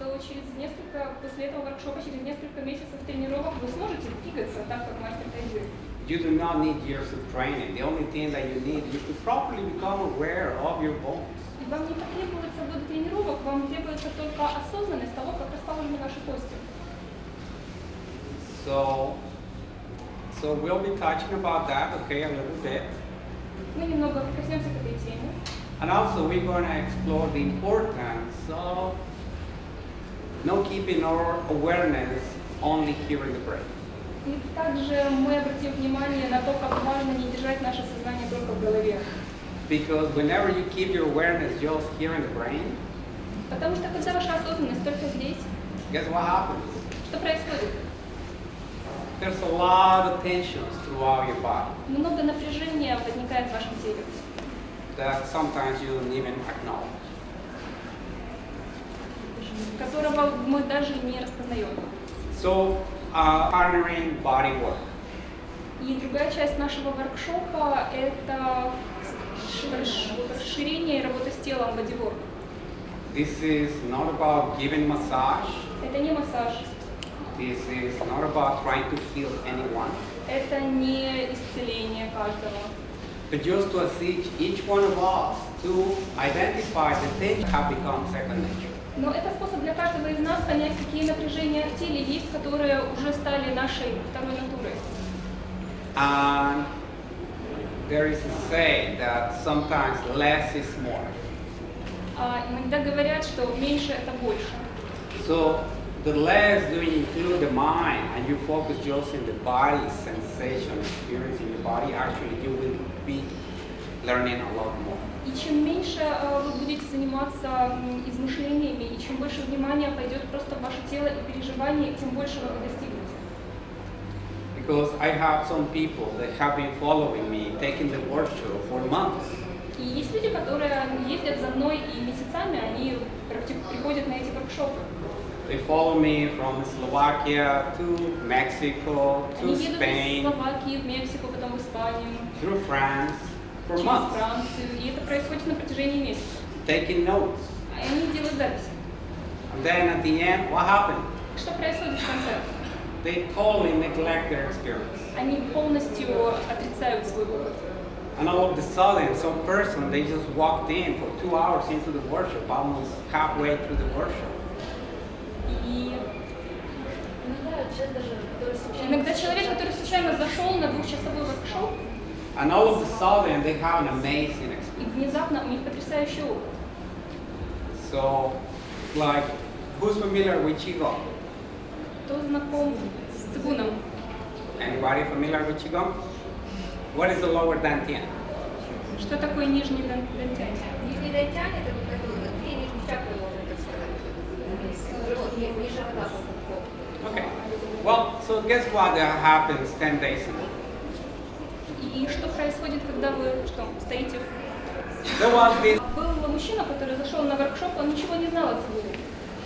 что после этого воркшопа, через несколько месяцев тренировок вы сможете двигаться так, как мастер тайцзи. You do not need years of training. The only thing that you need is to properly become aware of your bones. И вам не потребуется годы тренировок, вам требуется только осознанность того, как расположены ваши кости. So we'll be touching about that, okay, a little bit. Мы немного прикоснемся к этой теме. And also we're going to explore the importance of not keeping our awareness only here in the brain. И также мы обратим внимание на то, как важно не держать наше сознание только в голове. Because whenever you keep your awareness just here in the brain, Потому что когда ваша осознанность только здесь, guess what happens? что происходит? There's a lot of tensions throughout your body Много напряжения возникает в вашем теле, that sometimes you don't even acknowledge. которого мы даже не распознаем. So, partnering body work. И другая часть нашего воркшопа – это расширение и работа с телом, бодиворк. This is not about giving massage. Это не массаж, This is not about trying to heal anyone. это не исцеление каждого. But just to assist each one of us to identify the things that have become second nature. Но это способ для каждого из нас понять, какие напряжения в теле есть, которые уже стали нашей второй натурой. And there is a saying that sometimes less is more. Иногда говорят, что меньше это больше. So the less do you include the mind and you focus just in the body sensation, experience in the body, actually you will be learning a lot more. И чем меньше вы будете заниматься измышлениями, и чем больше внимания пойдет просто в ваше тело и переживания, тем больше вы достигнете. Because I have some people that have been following me, taking the workshop for months. И есть люди, которые ездят за мной и месяцами, они приходят на эти воркшопы. They follow me from Slovakia to Mexico to Они едут Spain, из Словакии в Мексику, потом в Испанию, through France for через months, Францию, и это происходит на протяжении месяца. taking notes. А они делают записи. And then at the end, what happened? Что происходит в конце? They totally neglect their experience. Они полностью отрицают свой опыт. And all of a sudden, some person, they just walked in for 2 hours into the workshop, almost halfway through the workshop. И иногда человек, который случайно зашел на двухчасовой воркшоп, And all of a sudden, they have an amazing и experience. внезапно у них потрясающий опыт. So, like, who's familiar with Qigong? Кто знаком с цигуном? Anybody familiar with Qigong? What is the lower dantian? Что такое нижний дантянь? Нижний дантянь это вот это две нижних чакры, можно так сказать. Живот, ниже живота. Okay. Well, so guess what happens 10 days ago? И что происходит, когда вы стоите? There was this, Был мужчина, который зашел на воркшоп, он ничего не знал о цигуне.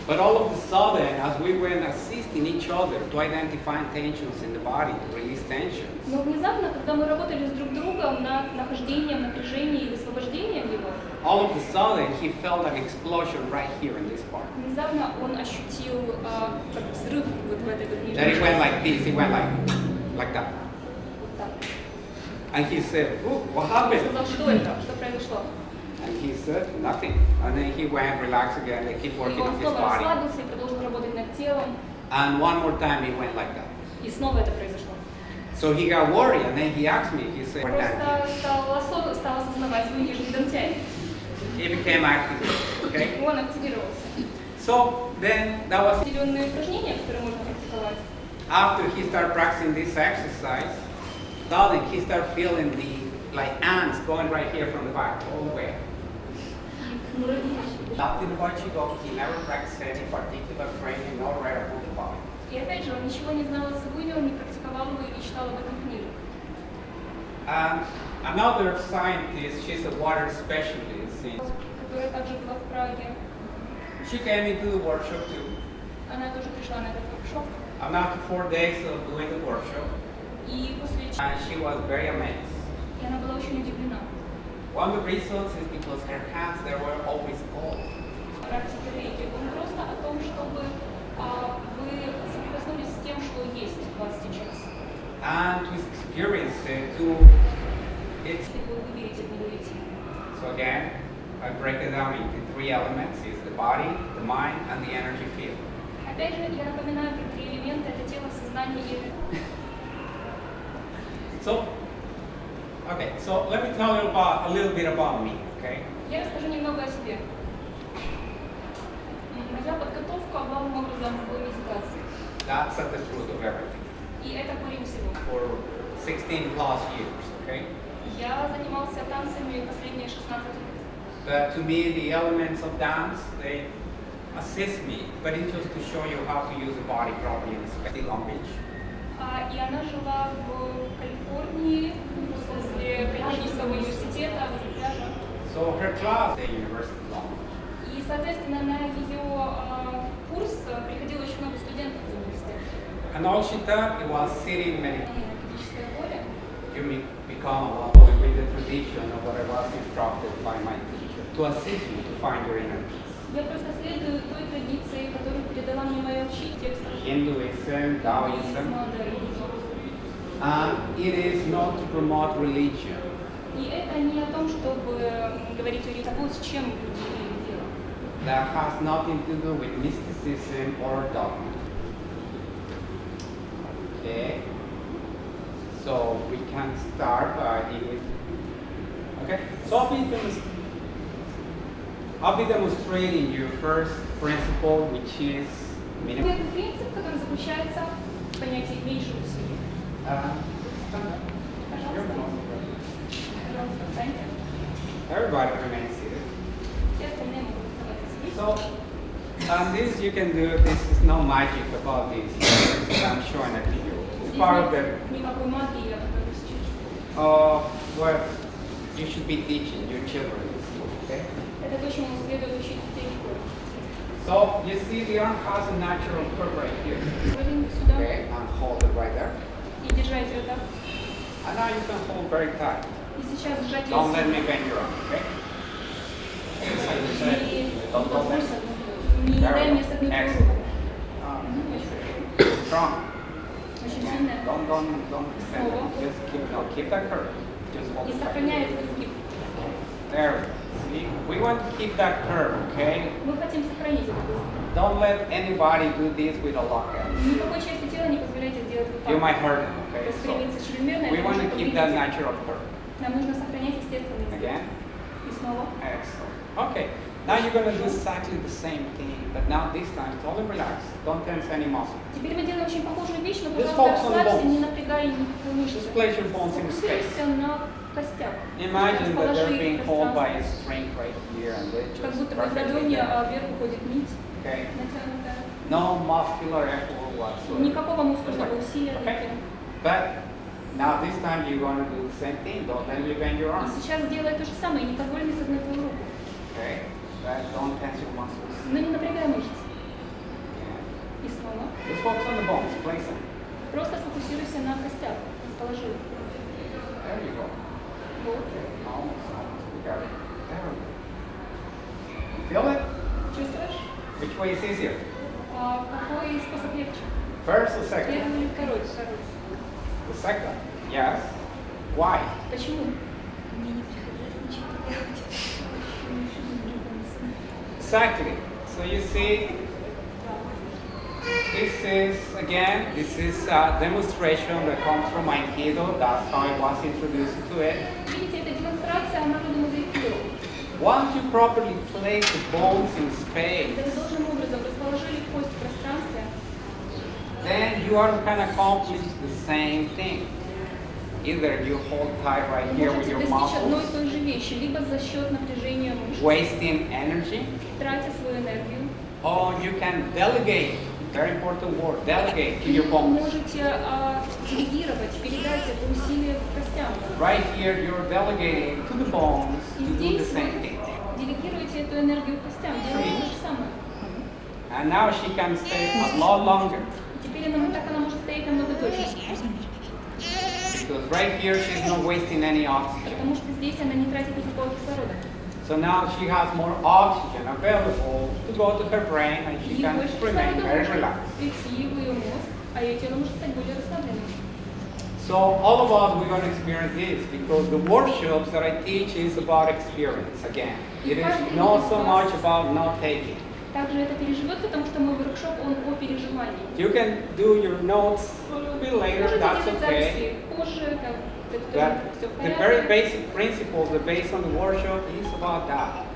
but all of a sudden, as we were assisting each other to identify tensions in the body, to release tensions, Но внезапно, когда мы работали с друг другом над нахождением напряжения и высвобождением его, all of a sudden he felt an explosion right here in this part. внезапно он ощутил как взрыв вот в этой вот Then нижней it went части. like this, it went like that. Вот так. And he said, "Ooh, what Он happened?" сказал, что это, что произошло. And he said, "Nothing." And then he went, relaxed again, they keep И working он on his снова body. расслабился и продолжил работать над телом, And one more time it went like that. и снова это произошло. So he got worried and then he asked me, he said, Просто стал осознавать свой нижний дантянь. he became active, okay? И он активировался. So then that was, Определенные упражнения, которые можно практиковать. after he started practicing this exercise, suddenly he started feeling the, like ants going right here from the back, all the way. Nothing about Qigong, he never practiced any particular training, no right upon the body. И опять же, он ничего не знал о цигуне, он не практиковал его и не читал об этом книгу. And another scientist, she's a water specialist, Которая также была в Праге. she came into the workshop too. Она тоже пришла на этот воркшоп. And after 4 days of doing the workshop, И после чего and she was very amazed. она была очень удивлена. One of the reasons is because her hands, they were always cold. Практика рейки. Он просто о том, что three elements is the body, the mind, and the energy field. Опять же, я напоминаю про три элемента: это тело, сознание и So, okay, so let me tell you about a little bit about me, okay? Я расскажу немного о себе. Моя подготовка главным образом в медитации. That's at the root of everything. И это корень всего. For 16 plus years, okay? Я занимался танцами последние 16 лет. But to me, the elements of dance, they assist me, but it's just to show you how to use the body properly in Long Beach. И она жила в Калифорнии, возле Калифорнийского университета, возле пляжа. So her class, the University of Long Beach. И, соответственно, на ее курс приходило очень много студентов из университета. And all she did it was sitting meditation. Энергетическое поле. You become a lot with the tradition of what I was instructed by my teacher to assist you to find your inner peace. Я просто следую той традиции, которую передала мне моя учительница. Hinduism, Taoism. It is not to promote religion. И это не о том, чтобы говорить о религии, с чем люди имеют дело. That has nothing to do with mysticism or dogma. Okay. So we can start by okay. So I'll be demonstrating you first principle, which is minimum. Первый принцип, который заключается в понятии меньше усилий. Пожалуйста, встаньте. Everybody remains seated. Все остальные могут оставаться здесь. So, this you can do. This is no magic about this. I'm showing it to you. It's part of the. Никакой магии, о которой сейчас. What you should be teaching your children in school. Okay. Это то, чему следует учить детей в школе. So you see, the arm has a natural curve right here. Проводим сюда Okay, and hold it right there. и держать ее так. And now you can hold very tight. И сейчас сжать ее Don't let me сильно. bend your arm. Okay. И Don't let me. не дай мне согнуть твою руку. Strong. Очень Yeah. сильно. Don't extend it. Just keep that curve. Just hold И it tight. сохраняй этот изгиб. There. See, we want to keep that curve, okay? Мы хотим сохранить этот изгиб. Don't let anybody do this with a lockout. Никакой части тела не позволяйте сделать вот так. You might hurt them, okay? Распрямиться So чрезмерно, we это want может to keep повредить. that natural curve. Нам нужно сохранять естественный изгиб. Again. И снова. Excellent. Okay. Now you're going to do exactly the same thing, but now this time totally relax. Don't tense any muscle. Теперь мы делаем очень похожую вещь, но, Just пожалуйста, focus on the расслабься, bones. не напрягай никакую мышцу. Just place your bones in space. Сфокусируйся на костях. Imagine that they're Расположи being их в held by a пространстве. string right here and they Как just будто бы из perfectly ладони there. вверх уходит нить Okay. натянутая. No muscular effort whatsoever. Никакого мускульного усилия. Okay. But now this time you're going to do the same thing. Don't let me bend your И arm. сейчас делай то же самое, не позволь мне согнуть твою руку. Okay. But don't tense your muscles. Но не напрягай мышцы. Yeah. И снова. Just focus on the bones. Place them. Просто сфокусируйся на костях. Расположи их. There you go. Вот. Almost. You got it. There we go. Feel it? Чувствуешь? Which way is easier? Какой способ легче? First or second? Первый или второй? Второй. The second. Yes. Why? Почему? Мне не приходилось ничего делать. Exactly. So you see, this is a demonstration that comes from Aikido. That's how I was introduced to it. Видите, эта демонстрация, она родом из Aikido. Once you properly place the bones in space, Когда вы должным образом расположили кость в пространстве, then you can accomplish the same thing. Either you hold tight right вы here with можете your достичь одной и muscles, той же вещи, либо за счет напряжения мышц, wasting energy, тратя свою энергию, or you can delegate, very important word, delegate to your вы bones. можете делегировать, передать это усилие костям. Right here, you're delegating to the bones И to do the здесь same вы thing. делегируете эту энергию костям, делаете то же самое. And now she can stay a lot longer. И теперь она может стоять намного дольше, Because right here, she's not wasting any oxygen. потому что здесь она не тратит никакого кислорода. So now she has more oxygen available to go to her brain and she И can больше remain кислорода very может relaxed. прийти в ее мозг, а ее тело может стать более расслабленным. So all of us, we're going to experience this because the workshops that I teach is about experience again. It is not so much about not taking. Также это переживет, потому что мой воркшоп, он о переживании. You can do your notes a little bit later, Можете that's делать okay. записи позже, But все в the very порядке. basic principles that based on the workshop is about that.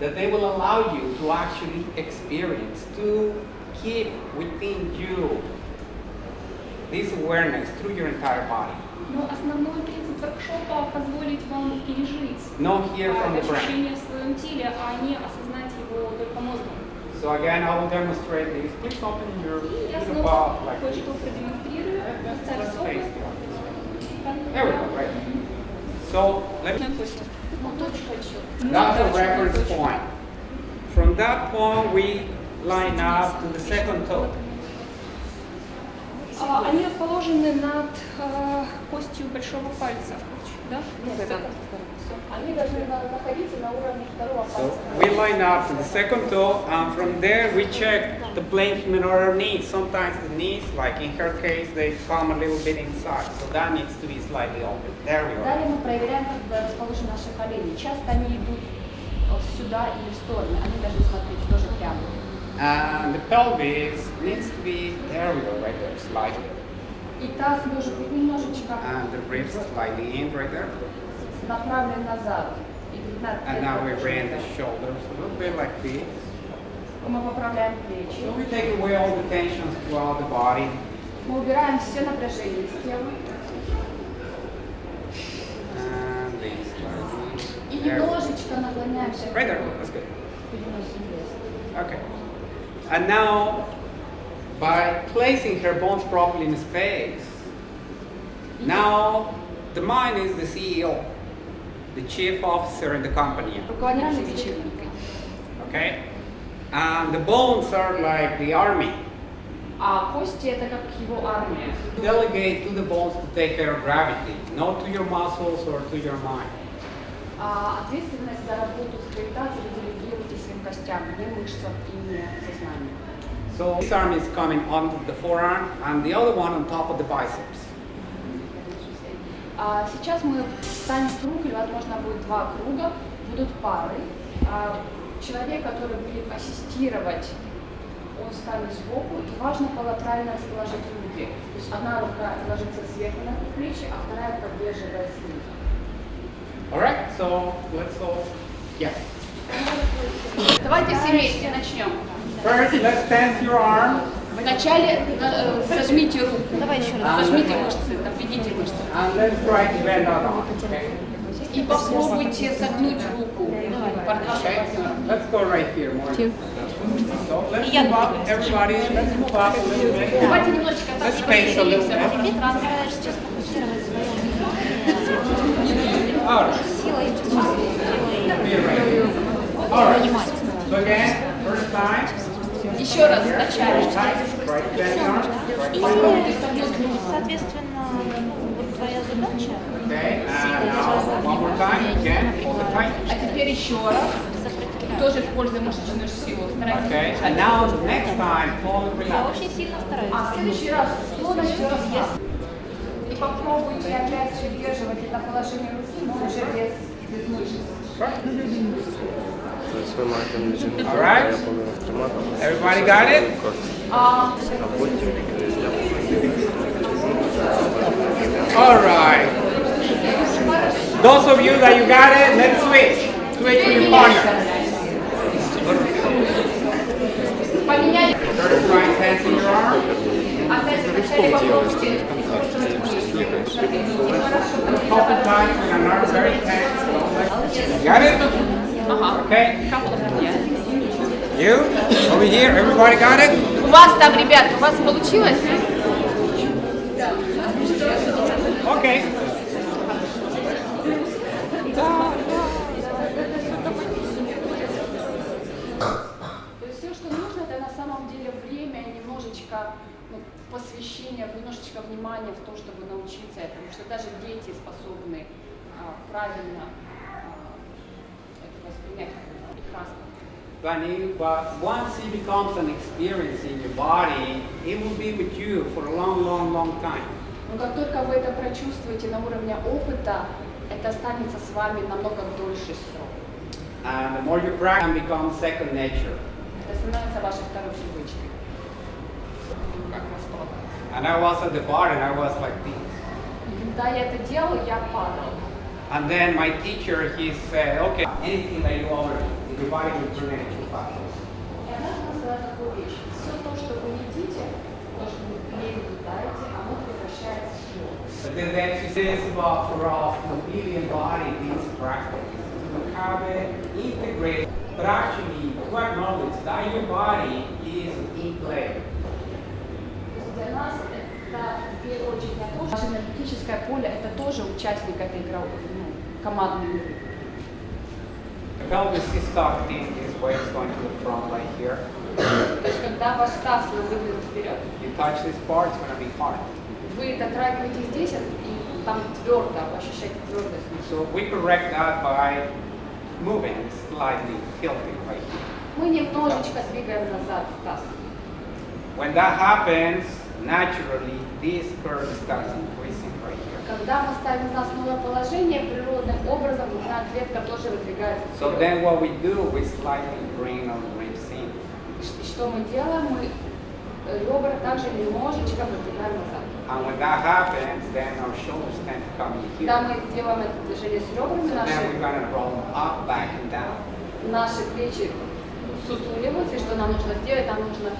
That they will allow you to actually experience, to keep within you this awareness through your entire body. Но основной принцип воркшопа позволить вам пережить Not hear from the brain. ощущение в своем теле, а не осознать его только мозгом. So again, I will demonstrate this. Please open your И я little снова ball like this. кое-что продемонстрирую. Ставь Let's стопы. face it. There we go, right. So let me. That's a reference point. From that point, we line up to the second toe. Они расположены над костью большого пальца. Да? Они должны находиться на уровне второго So пальца. we line up to the second toe, and from there we check the placement of our knees. Sometimes the knees, like in her case, they come a little bit inside, so that needs to be slightly open. There we go. Далее мы проверяем, как расположены наши колени. Часто они идут сюда или в стороны. Они должны смотреть тоже прямо. And the pelvis needs to be, there we go, right there, slightly. И таз может быть немножечко And the ribs slightly in right there. направлен назад. И And now we bring the shoulders a little bit like this. Мы поправляем плечи. So we take away all the tensions throughout the body. Мы убираем все напряжение из тела. And this slightly. И There. немножечко наклоняемся. Right there, that's good. Переносим вес. Okay. And now, by placing her bones properly in space, now the mind is the CEO, the chief officer in the company. Руководитель вечеринкой. Okay? And the bones are like the army. А кости это как его армия. Delegate to the bones to take care of gravity, not to your muscles or to your mind. А ответственность за работу с гравитацией вы делегируете своим костям, не мышцам и не сознанию. So this arm is coming onto the forearm and the other one on top of the biceps. Сейчас мы встанем в круг, или, возможно, будет два круга, будут пары. Человек, который будет ассистировать, он станет сбоку, и важно коллатерально расположить руки. То есть одна рука ложится сверху на плечи, а вторая поддерживает снизу. Alright, so let's all, yes. Давайте все вместе начнем. First, let's tense your arm. Вначале сожмите руку, сожмите мышцы, напрягите мышцы. And let's try to bend that arm. Okay. И попробуйте согнуть руку партнера. Okay. Let's go right here more. So let's move up, everybody. Let's move up a little bit. Давайте немножечко так Let's space a little распределимся. bit. Alright. Be ready. Alright. So again, first time. Еще раз вначале. Right, bend arm. Right, Попробуйте согнуть руку. Соответственно, вот твоя задача Okay, and now one more time. Again, hold it tight. А теперь еще раз. Тоже используя мышечную силу. Okay, and now the next time, hold it я relax. очень сильно стараюсь. А в следующий раз полностью раз. И попробуйте опять удерживать это положение руки, но уже без мышц. Свой маленький режим. Alright. Я повинен тримати. Everybody got it? А А потім Alright. Those of you that you got it, let's switch. Switch with your partner. поменяли. Try and tense your arm. Опять вначале попробуйте использовать мышцы. Couple times with an arm very tense. Got it? Okay. You? Over here, everybody got it? У вас там, ребят, у вас получилось? Okay. То есть все, что нужно, это на самом деле время и немножечко посвящения, немножечко внимания в то, чтобы научиться этому, что даже дети способны правильно это воспринять. Прекрасно. But once it becomes an experience in your body, it will be with you for a long, long, long time. Но как только вы это прочувствуете на уровне опыта, это останется с вами намного дольше срок. And the more you practice, it becomes second nature. Это становится вашей второй привычкой. Как располагаться. And I was at the bar and I was like this. И когда я это делал, я падал. And then my teacher, he said, okay, anything that you overeat, your body will turn it into fat. И она сказала такую вещь. Все то, что вы едите, то, что вы переедаете, оно превращается в жир. But then she says about for us to really embody these practices, to have it integrated, but actually to acknowledge that your body is in play. Для нас это в первую очередь не то, что наше энергетическое поле это тоже участник этой командной игры. The pelvis is tucked in, this way it's going to the front right here. То есть когда ваш таз выдвинут вперед, You touch this part, it's going to be hard. вы дотрагиваетесь здесь, и там твердо, вы ощущаете твердость. So we correct that by moving slightly, tilting right here. Мы немножечко двигаем назад таз. When that happens, naturally this curve starts increasing right here. Когда мы ставим таз в новое положение, природным образом грудная клетка тоже выдвигается So вперед. then what we do, we slightly bring our ribs in. И что мы делаем? Мы ребра также немножечко выдвигаем назад. And when that happens, then our shoulders tend to come in here. Когда мы делаем это движение с ребрами, So then we're going to roll them up, back, and down. наши плечи сутуливаются, и что нам нужно сделать? Нам нужно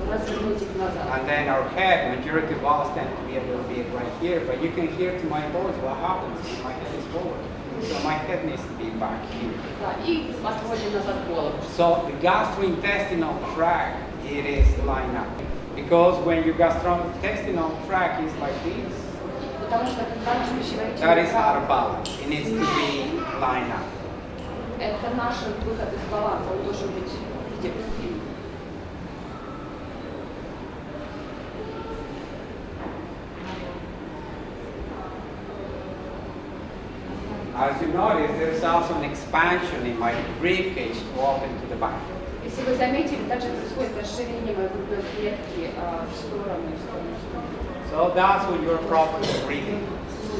развернуть их назад. And then our head, majority of us tend to be a little bit right here, but you can hear to my voice what happens when my head is forward. So my head needs to be back here. Да, и отводим назад голову. So the gastrointestinal tract, it is lined up. Because when your gastrointestinal tract is like this, Потому что когда наш that пищеварительный is out of тракт, balance. It needs to be lined up. это наш выход из баланса, он должен быть в виде. As you notice, there's also an expansion in my rib cage to open to the back. Если вы заметили, также происходит расширение моей грудной клетки в сторону. So that's when you're properly breathing.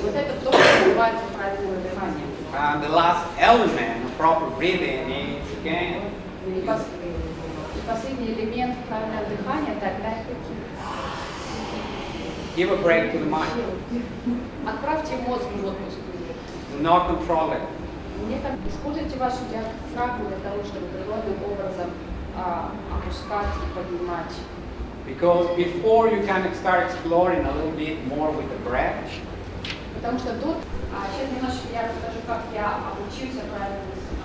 Вот это то, что называется правильное дыхание. And the last element of proper breathing is, again, И последний элемент правильного дыхания – это опять-таки give a break to the mind. отправьте мозг в отпуск. Do not control it. Используйте вашу диафрагму для того, чтобы природным образом опускать и поднимать. Because before you can start exploring a little bit more with the breath, Потому что тут, сейчас немножко я расскажу, как я обучился правильному дыханию.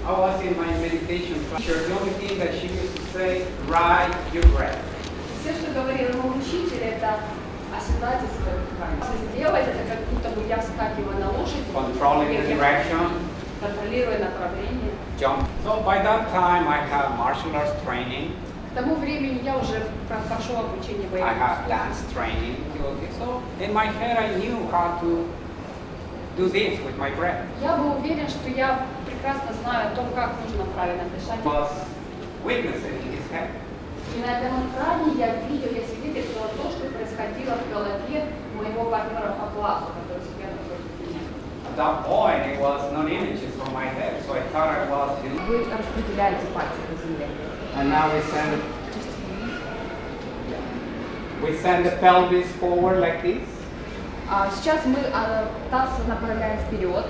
I was in my meditation class. The only thing that she used to say, ride your breath. Все, что говорил мой учитель, это оседайте свое дыхание. Сделать это, как будто бы я вскакиваю на лошадь, Controlling the direction, контролируя направление. jump. So by that time I have martial arts training, К тому времени я уже прошел обучение I боевым have искусствам. dance training. So in my head I knew how to do this with my breath. Я был уверен, что я прекрасно знаю о том, как нужно правильно дышать. Was witnessing in his head. И на этом экране я видел, я свидетельствовала то, что происходило в голове моего партнера по классу, который сидел напротив меня. At that point it was not images from my head, so I thought I was doing. Вы распределяете пальцы по земле. And now we send the pelvis forward like this. Сейчас мы таз направляем вперед.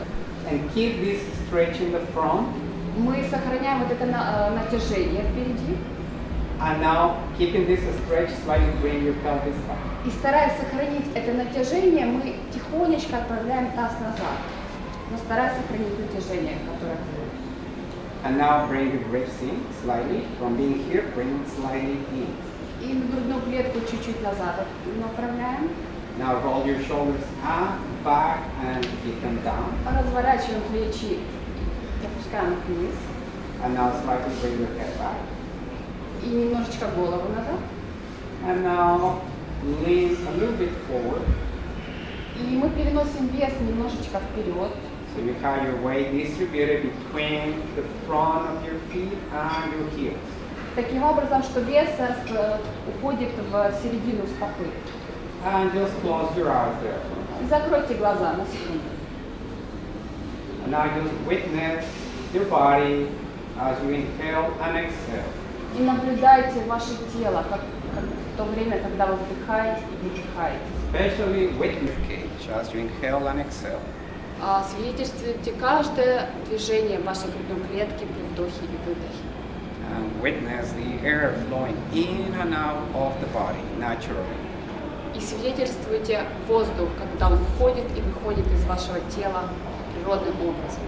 And keep this stretch in the front. Мы сохраняем вот это натяжение впереди. And now, keeping this stretch, slightly bring your pelvis back. И стараясь сохранить это натяжение, мы тихонечко отправляем таз назад. Но стараясь сохранить натяжение, которое будет. And now bring the ribs in slightly. From being here, bring it slightly in. И грудную клетку чуть-чуть назад направляем. Now roll your shoulders up, back, and keep them down. Разворачиваем плечи, опускаем их вниз. And now slightly bring your head back. И немножечко голову назад. And now lean a little bit forward. И мы переносим вес немножечко вперед. So you have your weight distributed between the front of your feet and your heels. Таким образом, что вес уходит в середину стопы. And just close your eyes there. Закройте глаза на секунду. And now just witness your body as you inhale and exhale. И наблюдайте ваше тело, как в то время, когда вы вдыхаете и выдыхаете. Especially witness cage as you inhale and exhale. Свидетельствуйте каждое движение вашей грудной клетки при вдохе и выдохе. And witness the air flowing in and out of the body naturally. И свидетельствуйте воздух, когда он входит и выходит из вашего тела природным образом.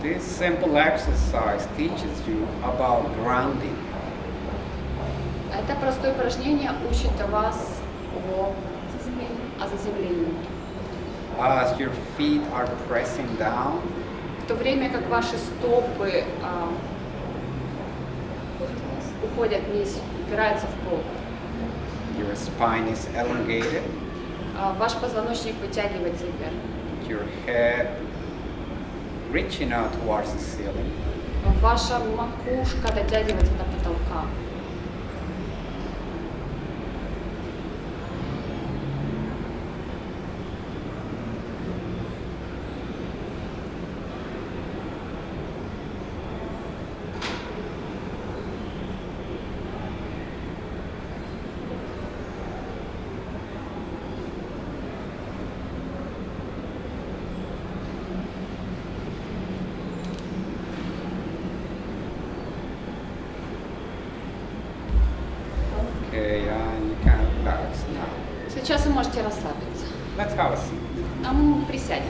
This simple exercise teaches you about grounding. Это простое упражнение учит вас о заземлении. As your feet are pressing down, В то время как ваши стопы уходят вниз, упираются в пол, your spine is elongated, ваш позвоночник вытягивается вверх, your head reaching out towards the ceiling, ваша макушка дотягивается до потолка. Okay, and you can relax now. Сейчас вы можете расслабиться. Let's have a seat. А мы присядем.